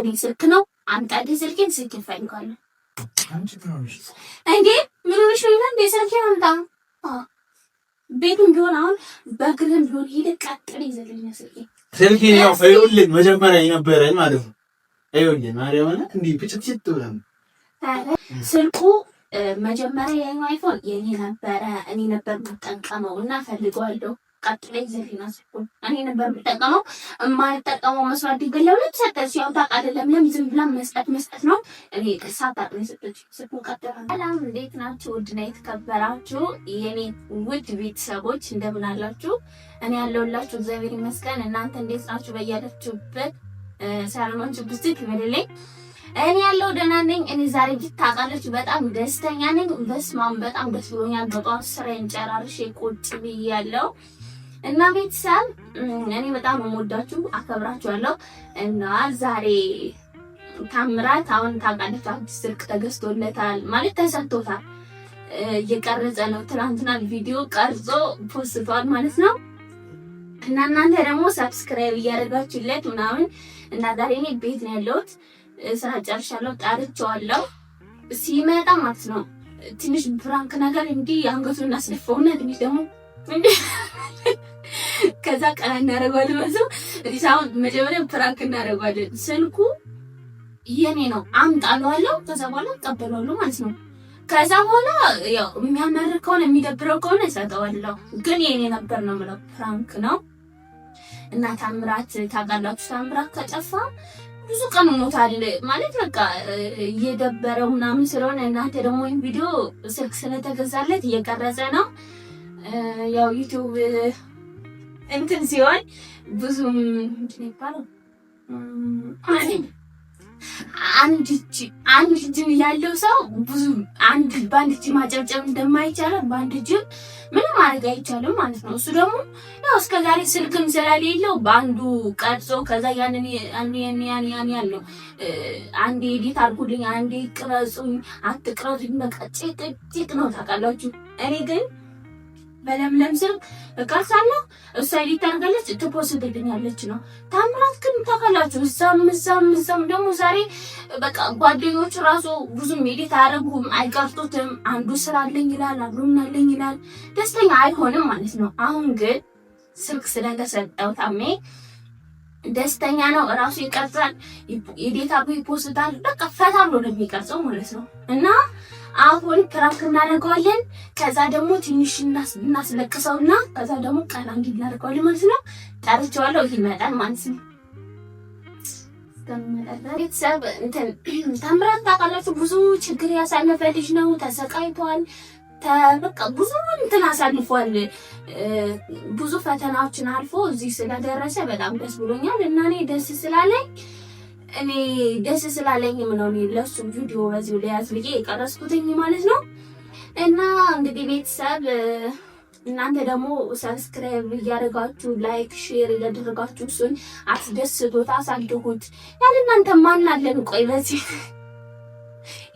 የኔ ስልክ ነው አምጣልኝ ስልኬን ስልክ እፈልጋለሁ አንቺ ትኖርሽ እንዴ ምን ሆነሽ ነው እንዴ ስልኬን አምጣ ቤቱን ቢሆን አሁን በግልም ቢሆን ሄደህ ቀጥል ይዘልኝ ስልኬን ያው ፈይውልኝ መጀመሪያ የነበረኝ ማለት ነው አይውልኝ ማርያምን እንዴ ፍጭት ብለን ስልኩ መጀመሪያ የኔ አይፎን የኔ ነበረ እኔ ነበር የምጠቀመው እና ፈልገዋለሁ ቀጥለኝ ዘሪና ስልኩን እኔ ነበር የምጠቀመው የማልጠቀመው መስዋዕት ይገለው ለተሰጠሽ ያው ታውቃለህ ለምን ዝም ብላ መስጠት ነው እኔ ሳታውቅ ሰጠች ስልኩን ቀጥታ ሰላም እንዴት ናችሁ ውድና የተከበራችሁ የኔ ውድ ቤተሰቦች እንደምን አላችሁ እኔ ያለሁላችሁ እግዚአብሔር ይመስገን እናንተ እንዴት ናችሁ በያላችሁበት ሰላማችሁ ብዝት ይበልልኝ እኔ ያለው ደህና ነኝ እኔ ዛሬ ታውቃለች በጣም ደስተኛ ነኝ በስማም በጣም ደስ ብሎኛል በጧት ስራዬን ጨራርሼ ቁጭ ብያለሁ እና ቤተሰብ እኔ በጣም የምወዳችሁ አከብራችኋለሁ እና ዛሬ ታምራት አሁን ታውቃለች አዲስ ስልክ ተገዝቶለታል ማለት ተሰጥቶታል እየቀረጸ ነው ትናንትና ቪዲዮ ቀርጾ ፖስቷል ማለት ነው እና እናንተ ደግሞ ሰብስክራይብ እያደረጋችሁለት ምናምን እና ዛሬ እኔ ቤት ነው ያለሁት ስራ ጨርሻለሁ ጣርቼዋለሁ ሲመጣ ማለት ነው ትንሽ ፍራንክ ነገር እንዲህ አንገቱን እናስደፋውና ትንሽ ደግሞ ከዛ ቀና እናደርገዋለን ማለት ነው ሪሳውን መጀመሪያ ፍራንክ እናደርገዋለን ስልኩ የኔ ነው አምጣለዋለሁ ከዛ በኋላ ተቀበለዋለሁ ማለት ነው ከዛ በኋላ ያው የሚያመር ከሆነ የሚደብረው ከሆነ እሰጠዋለሁ ግን የኔ ነበር ነው የምለው ፍራንክ ነው እና ታምራት ታውቃላችሁ ታምራት ከጠፋ ብዙ ቀን ሆኖታል ማለት በቃ እየደበረው ምናምን ስለሆነ እናንተ ደግሞ ይሄን ቪዲዮ ስልክ ስለተገዛለት እየቀረጸ ነው ያው ዩቲዩብ እንትን ሲሆን ብዙም እንትን ይባላል አንድ እጅ ያለው ሰው ብዙ በአንድ እጅ ማጨብጨብ እንደማይቻል በአንድ እጅ ምንም ማድረግ አይቻልም ማለት ነው እሱ ደግሞ ያው እስከዛሬ ስልክም ስለሌለው በአንዱ ቀርጾ ከዛ ያንን ያለው አንዴ ኤዲት አድርጉልኝ አንዴ ቅረጹኝ አትቅረጹኝ በቃ ጭቅ ነው ታውቃላችሁ እኔ ግን በለምለም ስልክ እቀርጻለሁ እሷ ኤዲት አድርጋለች ትፖስትልኛለች ነው ታምራት ግን ታውቃላችሁ እዛም ደግሞ ዛሬ በቃ ጓደኞቹ ራሱ ብዙም ኤዲት አያደርጉም አይቀርጡትም አንዱ ስላለኝ ይላል አሉናለኝ ይላል ደስተኛ አይሆንም ማለት ነው አሁን ግን ስልክ ስለተሰጠው ታሜ ደስተኛ ነው ራሱ ይቀርጻል ኤዲት አድርጎ ይፖስታል በቃ ፈታ ብሎ ነው የሚቀርጸው ማለት ነው እና አሁን ፕራንክ እናደርገዋለን ከዛ ደግሞ ትንሽ እናስለቅሰውና ከዛ ደግሞ ቀና እንዲናደርገዋለን ማለት ነው ጣርቼዋለሁ ይመጣል ማለት ነው ቤተሰብ እንትን ታምራት ታውቃላችሁ ብዙ ችግር ያሳለፈ ልጅ ነው ተሰቃይቷል በቃ ብዙ እንትን አሳልፏል ብዙ ፈተናዎችን አልፎ እዚህ ስለደረሰ በጣም ደስ ብሎኛል እና እኔ ደስ ስላለኝም ነው ለሱ ቪዲዮ በዚሁ ሊያዝ ብዬ የቀረጽኩትኝ ማለት ነው እና እንግዲህ ቤተሰብ እናንተ ደግሞ ሰብስክራይብ እያደረጋችሁ ላይክ ሼር እያደረጋችሁ እሱን አስደስቱት አሳድጉት ያለ እናንተ ማን አለን ቆይ በዚህ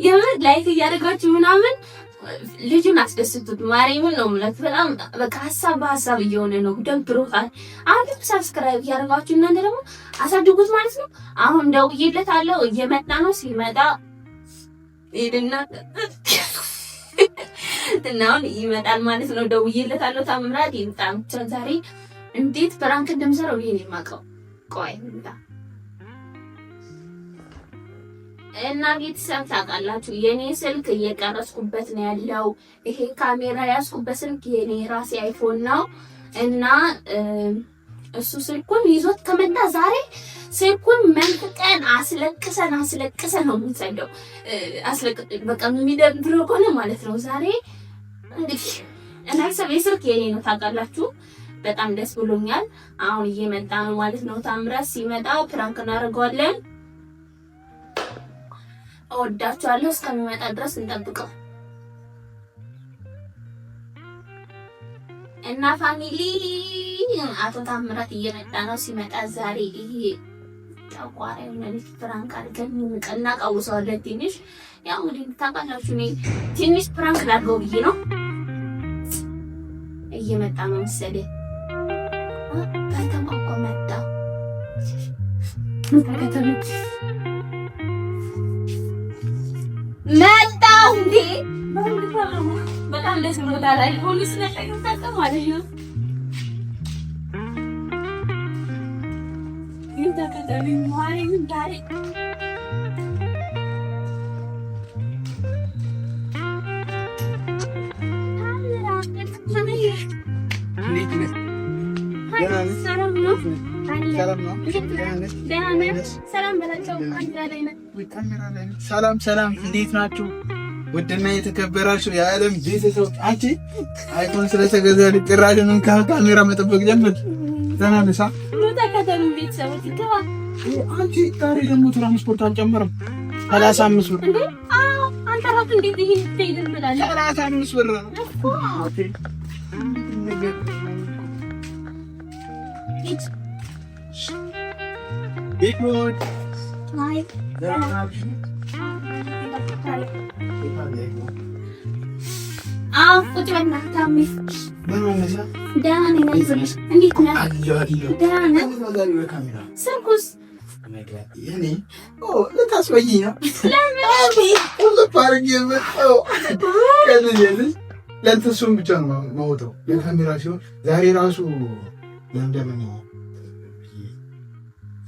የምር ላይክ እያደረጋችሁ ምናምን ልጁን አስደስቱት ማርያምን ነው ማለት በጣም በቃ ሀሳብ እየሆነ ነው ደብሮታል አሁን ሰብስክራይብ እያደረጋችሁ እናንተ ደግሞ አሳድጉት ማለት ነው አሁን ደውዬለታለሁ እየመጣ ነው ሲመጣ ይድና እናውን ይመጣል ማለት ነው ደውዬለታለሁ ታምራት ይምጣም ዛሬ እንዴት ፕራንክ እንደምሰራው ይሄን የማውቀው ቆይ እንታ እና ቤተሰብ ታውቃላችሁ የኔ ስልክ እየቀረጽኩበት ነው ያለው ይሄ ካሜራ ያስኩበት ስልክ የኔ ራሴ አይፎን ነው እና እሱ ስልኩን ይዞት ከመጣ ዛሬ ስልኩን መንጥቀን አስለቅሰን ነው የምንሰደው በቃ የሚደብረው ከሆነ ማለት ነው ዛሬ እንግዲህ እና ስልክ የኔ ነው ታውቃላችሁ በጣም ደስ ብሎኛል አሁን እየመጣ ነው ማለት ነው ታምራት ሲመጣ ፕራንክ እናደርገዋለን እወዳችኋለሁ እስከሚመጣ ድረስ እንጠብቀው እና ፋሚሊ አቶ ታምራት እየመጣ ነው ሲመጣ ዛሬ ይሄ ታቋራው ነልፍ ፕራንክ አድርገን እንቀና ቀውሰዋለን ትንሽ ያው እንግዲህ ታውቃላችሁ እኔ ትንሽ ፕራንክ ላድርገው ብዬ ነው እየመጣ ነው መሰለኝ ከተማቆ መጣ በጣም ደስ ብሎታል። አይፎን ስለተጠቀም ማለት ነው። ይታከታል ማለት ዳሬ ሰላም፣ እንዴት ናችሁ? ውድና የተከበራችሁ የዓለም ቤተሰብ፣ አንቺ አይፎን ስለተገዛልኝ ጭራሽንም ካሜራ መጠበቅ ጀመር። ተናነሳ አንቺ ዛሬ ደግሞ ትራንስፖርት አልጨመረም። 35 ብር 35 ብር ነው። ለእንትሱም ብቻ ነው ማውጣው ለካሜራ ሲሆን ዛሬ ራሱ ለምንደምን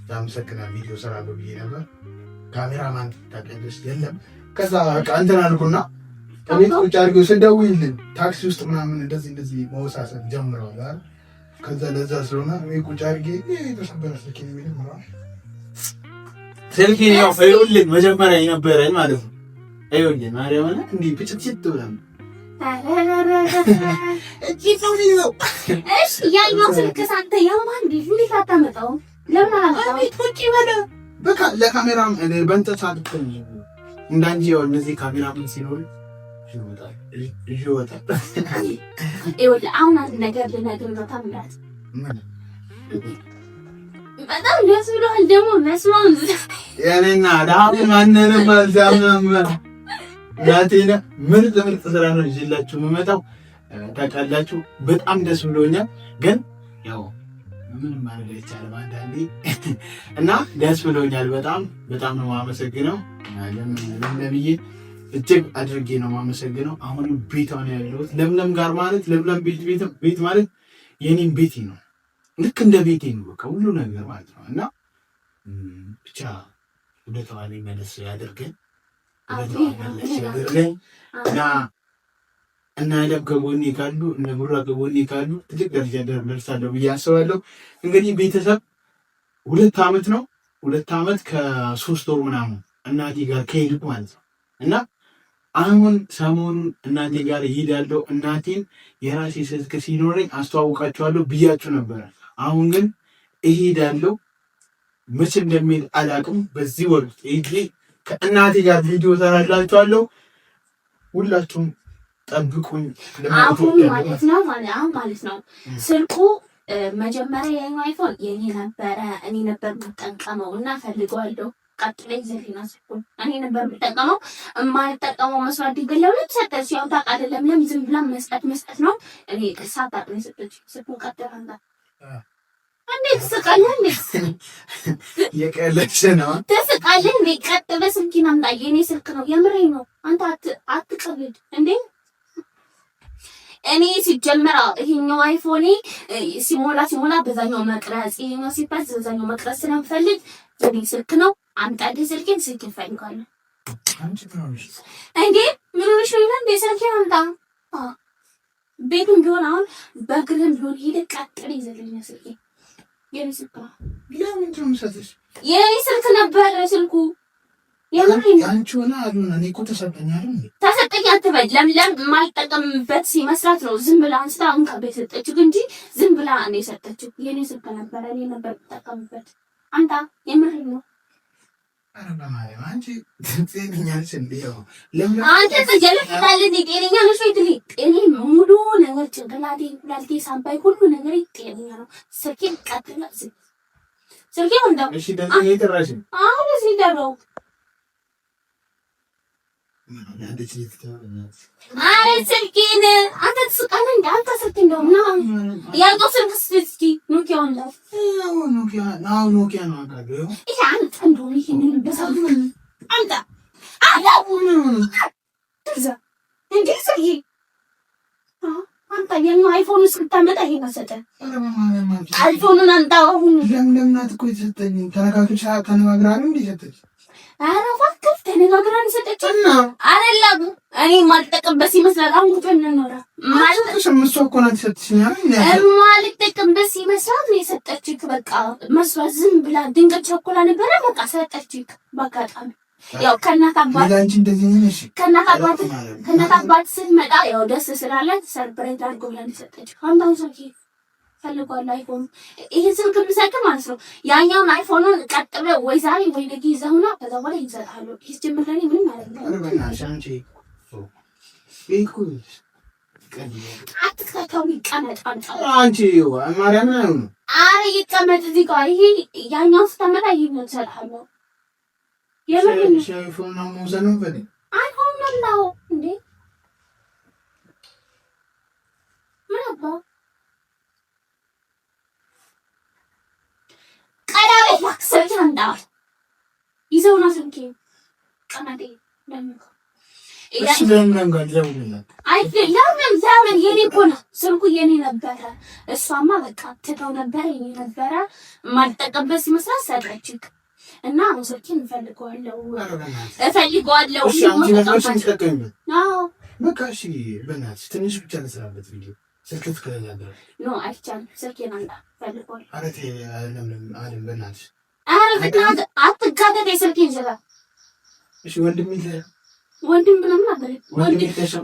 ያመሰግናል ቪዲዮ ሰራለሁ ብዬ ነበር። ካሜራማን ታውቂያለሽ የለም። ከዛ በቃ እንትን አልኩና ከቤት ቁጭ አድርገው ስደውይልን ታክሲ ውስጥ ምናምን እንደዚህ መወሳሰብ ጀምረዋል አይደል? ከዛ ለዛ ስለሆነ እኔ ቁጭ አድርጌ የተሰበረ ስልኬን የሚጀምረዋል ስልኬን ያው ፈይውልን መጀመሪያ የነበረኝ ማለት ነው። አይውልን ማርያምን እንዲህ ብጭጭት ብለን ያኛው ስልክ ሳንተ ያማን እንዴት አታመጣው? ለምን በቃ ለካሜራ በእንትን ሳልክ እንዳንጂ ያው እነዚህ ካሜራ ምን ሲኖር ይወጣል። አሁን አንድ ነገር ልነግርህ ነው። ታምራት በጣም ደስ ብሎሃል። ደግሞ መስማም ያኔና ዳም ማንነም አልዛምም ያቴና ምርጥ ስራ ነው ይዤላችሁ የምመጣው። ታውቃላችሁ በጣም ደስ ብሎኛል። ግን ያው ምንም ማለት አይቻልም አንዳንዴ እና ደስ ብሎኛል። በጣም ነው የማመሰግነው። ለምለምዬ እጅግ አድርጌ ነው የማመሰግነው። አሁንም ቤቷ ነው ያለሁት ለምለም ጋር ማለት ለምለም ቤት ማለት የኔም ቤቴ ነው። ልክ እንደ ቤቴ ነው በቃ ሁሉ ነገር ማለት ነው። እና ብቻ ወደ ተዋኔ መለስ ያደርገን እና አለም ከጎኔ ካሉ እነ ጉራ ከጎኔ ካሉ ትልቅ ደረጃ ደርሳለሁ ብዬ አስባለሁ። እንግዲህ ቤተሰብ 2 ዓመት ከ3 ወር ምናምን እናቴ ጋር ከሄድኩ ማለት ነው። እና አሁን ሰሞኑን እናቴ ጋር እሄዳለሁ። እናቴን የራሴ ስልክ ሲኖረኝ አስተዋውቃቸዋለሁ ብያችሁ ነበረ። አሁን ግን እሄዳለሁ። መቼ እንደሚሄድ አላውቅም። በዚህ ወር ሄጄ ከእናቴ ጋር ቪዲዮ ሰራላችኋለሁ። ሁላችሁም ጠብቁኝ። አሁን ማለት ነው ስልኩ መጀመሪያ የኔ አይፎን የኔ ነበረ። እኔ ነበር የምጠቀመው እና ፈልገዋለሁ። ቀጥለኝ ዘሪና ስልኩን እኔ ነበር የምጠቀመው። የማልጠቀመው መስዋዕት ይገለው ለተሰጠች ያው ታውቃለህ። ለምለም ዝም ብላ መስጠት ነው። እኔ ሳታውቅ ነው የሰጠችኝ ስልኩን። ቀጥለና እንዴት ትስቃለህ? የቀለድሽ ነው ትስቃለህ? ቀጥ በስልኬን አምጣ። የኔ ስልክ ነው የምሬን ነው። አንተ አትቀልድ እንዴ! እኔ ሲጀመር ይሄኛው አይፎኔ ሲሞላ በዛኛው መቅረጽ ይሄኛው ሲባል በዛኛው መቅረጽ ስለምፈልግ የኔ ስልክ ነው። አምጣልኝ ስልኬን ፈልጋለሁ። አንቺ ትኖርሽ እንዴ? ምን ሆነሽ ነው እንዴ? ስልኬን አምጣ። ቤቱም ቢሆን አሁን በግርም ቢሆን ሄደ ቀጥል ይዘልኝ ስልኬን። የኔ ስልክ ነው። ለምን ትምሰጥሽ? የኔ ስልክ ነበር ስልኩ ያንቺ ሆነ አሉና እኔ እኮ ተሰጠኝ አትበል። ለምለም የማልጠቀምበት ሲመስላት ነው ዝም ብላ አንስታ እንካቤ ሰጠችው እንጂ ዝም ብላ እኔ ሰጠችው። የኔ ስልክ ነበር እኔ ነበር የምጠቀምበት። አንተ የምርህን ነው? ኧረ በማርያም አንቺ ጤነኛ ነሽ እንዴ? አንተ ተጀለፍታለህ። ጤነኛ ነሽ ወይ? ጤኔ ሙሉ ነገር ጭንቅላቴ፣ ኩላሊቴ፣ ሳምባይ ሁሉ ነገር ጤነኛ ነው። ስልኬን ቀጥላ ስልኬን እንደው እሺ ደግሞ እየጠራሽ አሁን እዚህ ደረው አረ ስልኬን አንተ ትስቃለህ እንዴ? አንተ ስልክ እንደው ያንተ ስልክ እስኪ ኖኪያ ነው አጋገው ይሄ አንተ እንደው ይሄንን በሳሉ አንተ አላውም እንዴ ስልኬ የኛው አይፎን እስክታመጣ ይሄን አሰጠን። አይፎኑን አንጣው አሁን ለምለምናት እኮ የሰጠኝ ተነጋግረሽ ተነጋግራ ነው እንዴ ሰጠኝ? ኧረ እባክህ ተነጋግራን ሰጠችኝ አይደለም። እኔ ማልጠቀምበት ይመስላል። አሁን ቁጥን እንኖራ ማለት እሷ እኮ ናት የሰጠችኝ አይደል? ማልጠቀምበት ይመስላል ነው የሰጠችኝ። በቃ መስዋዕት ዝም ብላ ድንገት ቸኩላ ነበረ። በቃ ሰጠችኝ በአጋጣሚ። ያው ከእናት አባት ስትመጣ ያው ደስ ስላላት ሰርፕራይዝ አድርጎ ብለን ሰጠችኝ። አንተው ሰኪ ፈልጓል አይፎን ይሄ ስልክ ብሰጥ ማለት ነው። ያኛውን አይፎኑን ቀጥሎ ወይ ዛሬ ወይ ነገ ይዘውና ከዛ በኋላ ይሰጣሉ። ይሄስ ጀምረኝ ምን ማለት ነው? አረጋናሽ አንቺ ይኩልሽ አትከታው ይቀመጥ አንቺ ማርያም ነው። አረ ይቀመጥ እዚህ ጋር ይሄ ያኛው ስተመጣ ይሄን ሰጣሉ። የምን አይፎን ነው ሙዘነው በኔ አይፎን ነው እንዴ? ምን አባ ቀዳው ማክሰንዳ ይዘውና ስንቴ ቀናዴ ለምን እሺ ለምን ጋር ለምን የኔ እኮ ነው ስልኩ የኔ ነበረ። እሷማ በቃ ትተው ነበረ የኔ ነበረ ማልጠቀምበት ሲመስላት ሰጠችኝ እና አሁን ስልኬን እፈልገዋለሁ። እሺ አንቺ ነገርሽ ተጠቀሚበት። አዎ በቃ እሺ በእናትሽ ትንሽ ብቻ ልስራበት ቪዲዮ ስልክ ትከለኛለህ? ኖ አይቻልም። ስልኬን አንዳ ፈልገዋለሁ። ኧረ ተይ ለምን አለም በእናትሽ። ኧረ በእናትህ አትጋደድ። ስልኬን ይዘጋ። እሺ ወንድም ይዘጋ። ወንድም ምን አገናኘው?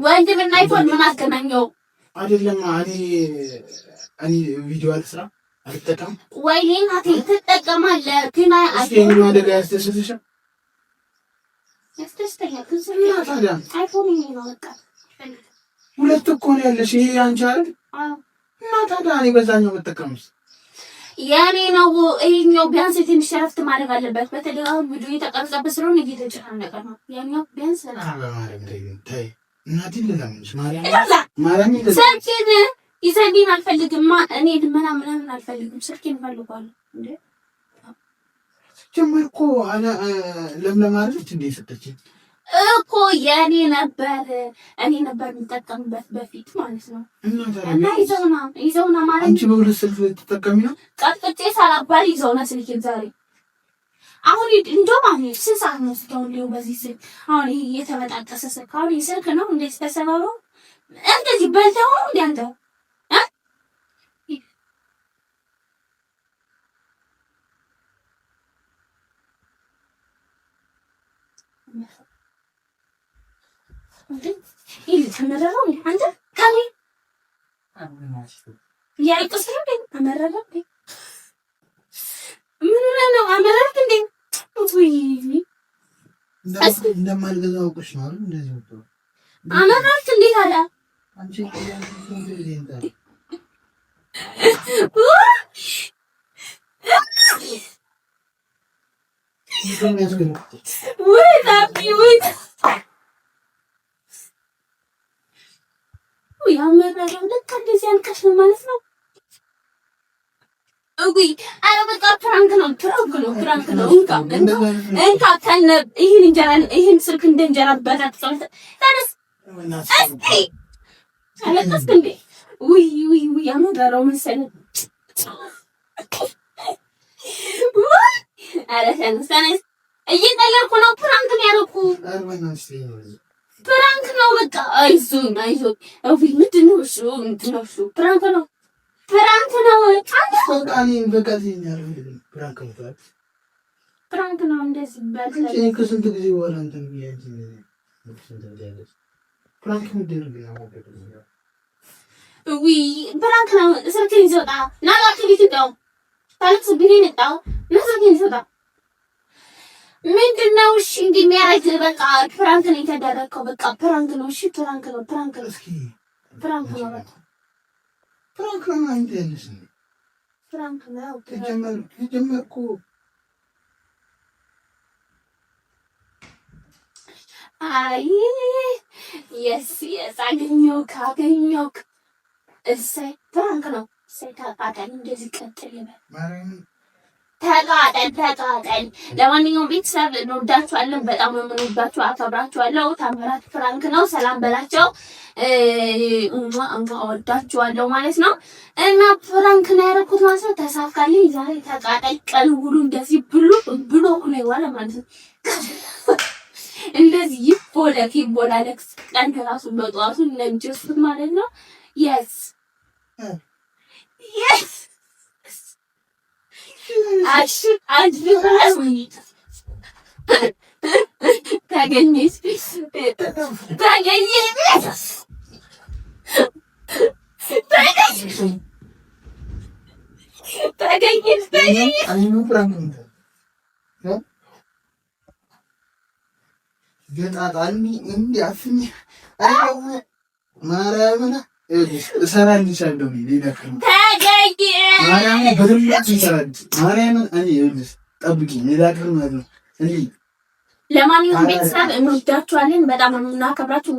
ወንድም እና አይፎን ምን አገናኘው? አይደለም እኔ ቪዲዮ አልስራ አልጠቀም ወይ እናቴ ትጠቀማለህ ግን አይፎን አደጋ ያስተስልሻል። ያስተስተኛል ግን ታዲያ አይፎን ነው በቃ ሁለት እኮ ነው ያለሽ። ይሄ አንቺ አይደል? አዎ። እና ታዲያ እኔ በዛኛው መጠቀምስ የኔ ነው። ይሄኛው ቢያንስ ትንሽ ረፍት ማድረግ አለበት። በተለይ አሁን ቪዲዮ የተቀረጸበት ስለሆነ እየተጨናነቀ ነው። ያኛው ቢያንስ ተይ እናቴ ለምንሽ ማርያም ስልኬን ይዘልኝ አልፈልግም። እኔ ልመና ምናምን አልፈልግም። ስልኬን እፈልጋለሁ እንዴ ጀመር እኮ ለምለም አይደለች እንዴ የሰጠችኝ እኮ የኔ ነበር። እኔ ነበር የምጠቀምበት በፊት ማለት ነው። እና ይዘውና ማለት አንቺ በሁለት ስልክ ልትጠቀሚ ነው? ቀጥቅጬ ሳላባል ይዘውና ስልኬን ዛሬ አሁን እንደውም አሁን ስንት ሰዓት ነው እስካሁን ሊው በዚህ ስልክ አሁን ይሄ የተበጣጠሰ ስልክ አሁን ይሄ ስልክ ነው እንደዚህ ተሰባብሮ እንደዚህ በልተው ነው እንዲያንተው ይሄ ተመረረው አንተ ካሊ ያይቀስ ነው ተመረረው ምን ነው አመረርክ እንዴ? ወይ እንደማልገዛው ቁሽ ነው አይደል? እንደዚህ ወጥቶ አመረርክ እንዴ ታዲያ አንቺ እንደዚህ ወይ ታፒ ወይ ያመረረው ልክ እንደዚህ አንከሽ ነው ማለት ነው። እጉይ አረ በቃ ፕራንክ ነው። እንካ ከነ ይሄን እንጀራ ይሄን ስልክ እንደ እንጀራ በላት ተነስ እስቲ አለቀስክ እንዴ? ውይ ያመረረው መሰለኝ። አረ ተነስ እየጠለልኩ ነው። ፕራንክ ነው ያደረኩ። ፕራንክ ነው በቃ አይዞኝ። እውይ ምንድን ነው እሱ ፕራንክ ነው። ፕራንክ ነው እንደዚህ በልተህ ከስንት ጊዜ በኋላ እንትን ፕራንክ ምንድን ነው? ውይ ፕራንክ ነው። ስልኬን ይዘውጣ ናላክ ቢትጣው ታልክስ ቢኔን ጣው ስልኬን ይዘውጣ ምንድን ነው? እሺ እንደሚያረግ በቃ ፕራንክ ነው የተደረገው። በቃ ፕራንክ ነው። እሺ ፕራንክ ነው። እስኪ ፕራንክ ነው በቃ ፕራንክ ነው። አንተ ያለሽ ፕራንክ ነው። ተጀመርኩ አይ የስ አገኘሁክ። እሰይ ፕራንክ ነው። እሰይ ታውቃለህ። እንደዚህ ቀጥል ይበል ተቃጠል። ለማንኛውም ቤተሰብ እንወዳችኋለን፣ በጣም ነው የምንወዳችሁ፣ አከብራችኋለሁ። ታምራት ፍራንክ ነው። ሰላም በላቸው። እወዳችኋለሁ ማለት ነው። እና ፍራንክ ነው ያደረኩት ማለት ነው። ተሳካልኝ። ዛሬ ተቃጠል። ቀን ሙሉ እንደዚህ ብሎ ነው የዋለ ማለት ነው። እንደዚህ ይቦላለክ ቀን ራሱ በጠዋቱ ለምጀስት ማለት ነው። yes ታገኘሽ ገጣጣልሚ እንዲያፍኝ ማርያምን እሰራልሻለሁ። ማርያምን በደንብ እሰራልሽ። ማርያምን እኔ ይኸውልሽ ጠብቂኝ። ሌላ ቀን ማለት ነው። ለማንኛውም ቤተሰብ እንወዳችኋለን፣ በጣም የምናከብራችሁ